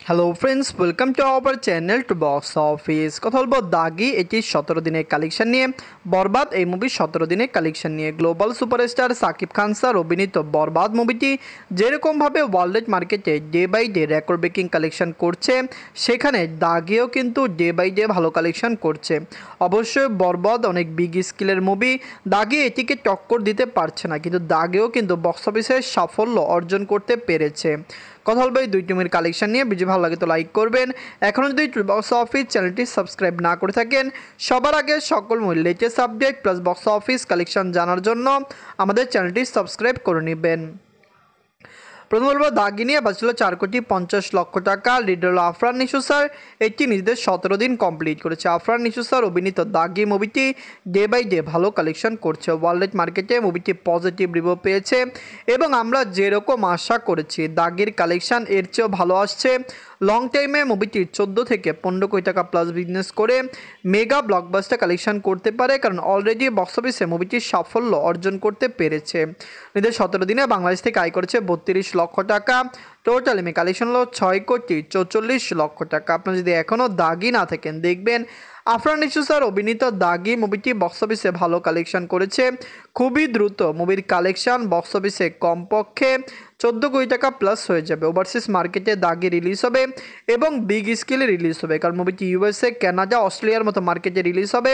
Hello friends, welcome to our channel to box office. কথা বলবো দাগি এটি 17 দিনের কালেকশন নিয়ে, বরবাদ এই মুভির 17 দিনের কালেকশন নিয়ে। Global superstar Shakib Khan sir অভিনীত বরবাদ মুভিটি যেরকমভাবে ওয়ার্ল্ড মার্কেটে day by day record breaking collection করছে, সেখানে দাগিও কিন্তু ডে বাই ডে ভালো কালেকশন করছে। অবশ্যই বরবাদ অনেক বিগ স্কেলের মুভি, দাগি এটিকে টক্কর দিতে পারছে না, কিন্তু দাগিও কিন্তু বক্স অফিসে সাফল্য অর্জন করতে পেরেছে। কথা বলবো এই দুই টিমের কালেকশন নিয়ে। ভিডিও ভালো লাগে তো লাইক করবেন। এখনও যদি বক্স অফিস চ্যানেলটি সাবস্ক্রাইব না করে থাকেন, সবার আগে সকল latest update plus box office collection জানার জন্য আমাদের চ্যানেলটি সাবস্ক্রাইব করে নেবেন। প্রথম বলবো দাগি নিয়ে বাঁচল 4,50,00,000 টাকা। লিড হল আফরান নিশু স্যার। এটি নিজেদের 17 দিন কমপ্লিট করেছে। আফরান নিশু স্যার অভিনীত দাগি মুভিটি ডে বাই ডে ভালো কালেকশন করছে। ওয়ার্ল্ড মার্কেটে মুভিটি পজিটিভ রিভিউ পেয়েছে এবং আমরা যেরকম আশা করেছি দাগির কালেকশন এর চেয়েও ভালো আসছে। লং টাইমে মুভিটি 14 থেকে 15 কোটি টাকা প্লাস বিজনেস করে মেগা ব্লকবাস্টার কালেকশন করতে পারে, কারণ অলরেডি বক্স অফিসে মুভিটির সাফল্য অর্জন করতে পেরেছে। নিজের 17 দিনে বাংলাদেশ থেকে আয় করেছে 32 লক্ষ টাকা। টোটাল এমনি কালেকশন হলো 6,44,00,000 টাকা। আপনারা যদি এখনও দাগি না থাকেন, দেখবেন আফরান নিশু স্যার অভিনীত দাগি মুভিটি বক্স অফিসে ভালো কালেকশন করেছে। খুবই দ্রুত মুভির কালেকশন বক্স অফিসে কমপক্ষে 14 কোটি টাকা প্লাস হয়ে যাবে। ওভারসিজ মার্কেটে দাগি রিলিজ হবে এবং বিগ স্কেলে রিলিজ হবে, কারণ মুভিটি ইউএসএ, কানাডা, অস্ট্রেলিয়ার মতো মার্কেটে রিলিজ হবে,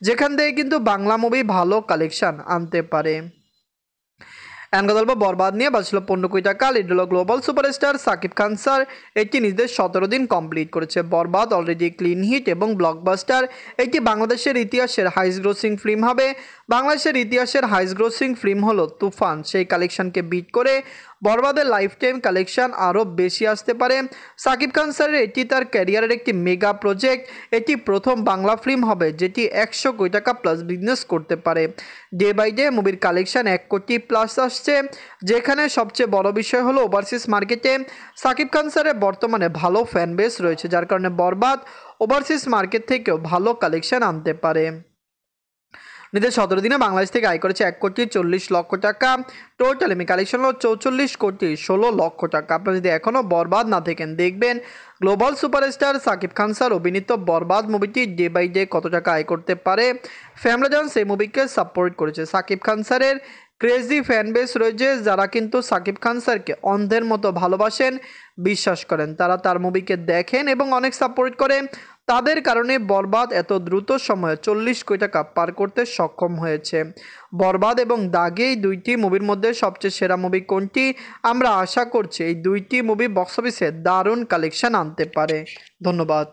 যেখান থেকে কিন্তু বাংলা মুভি ভালো কালেকশন আনতে পারে। এমন কথা বলবো বরবাদ নিয়ে বাঁচল 15 কোটি টাকা। লিড হল global superstar Shakib Khan sir. এটি নিজেদের 17 দিন কমপ্লিট করেছে। বরবাদ অলরেডি ক্লিন হিট এবং ব্লকবাস্টার। এটি বাংলাদেশের ইতিহাসের হাইস্ট গ্রোসিং ফিল্ম হবে। বাংলাদেশের ইতিহাসের হাইস্ট গ্রোসিং ফিল্ম হলো তুফান, সেই কালেকশনকে বিট করে বরবাদের লাইফ টাইম কালেকশন আরও বেশি আসতে পারে। সাকিব খান স্যারের এটি তার ক্যারিয়ারের একটি মেগা প্রজেক্ট। এটি প্রথম বাংলা ফিল্ম হবে যেটি 100 কোটি টাকা প্লাস বিজনেস করতে পারে। ডে বাই ডে মুভির কালেকশন 1 কোটি প্লাস আসছে, যেখানে সবচেয়ে বড় বিষয় হলো ওভারসিজ মার্কেটে সাকিব খান স্যারের বর্তমানে ভালো ফ্যান বেস রয়েছে, যার কারণে বরবাদ ওভারসিজ মার্কেট থেকেও ভালো কালেকশন আনতে পারে। নিজের 17 দিনে বাংলাদেশ থেকে আয় করেছে 1,40,00,000 টাকা। টোটাল এমনি কালেকশন হলো 44,16,00,000 টাকা। আপনারা যদি এখনও বরবাদ না থাকেন, দেখবেন global superstar Shakib Khan sir অভিনীত বরবাদ মুভিটি ডে বাই ডে কত টাকা আয় করতে পারে। ফ্যামিলি জন সেই মুভিকে সাপোর্ট করেছে। সাকিব খান স্যারের ক্রেজি ফ্যান বেস রয়েছে, যারা কিন্তু সাকিব খান স্যারকে অন্ধের মতো ভালোবাসেন, বিশ্বাস করেন, তারা তার মুভিকে দেখেন এবং অনেক সাপোর্ট করে। তাদের কারণে বরবাদ এত দ্রুত সময়ে 40 কোটি টাকা পার করতে সক্ষম হয়েছে। বরবাদ এবং দাগি এই দুইটি মুভির মধ্যে সবচেয়ে সেরা মুভি কোনটি? আমরা আশা করছি এই দুইটি মুভি বক্স অফিসে দারুণ কালেকশন আনতে পারে। ধন্যবাদ।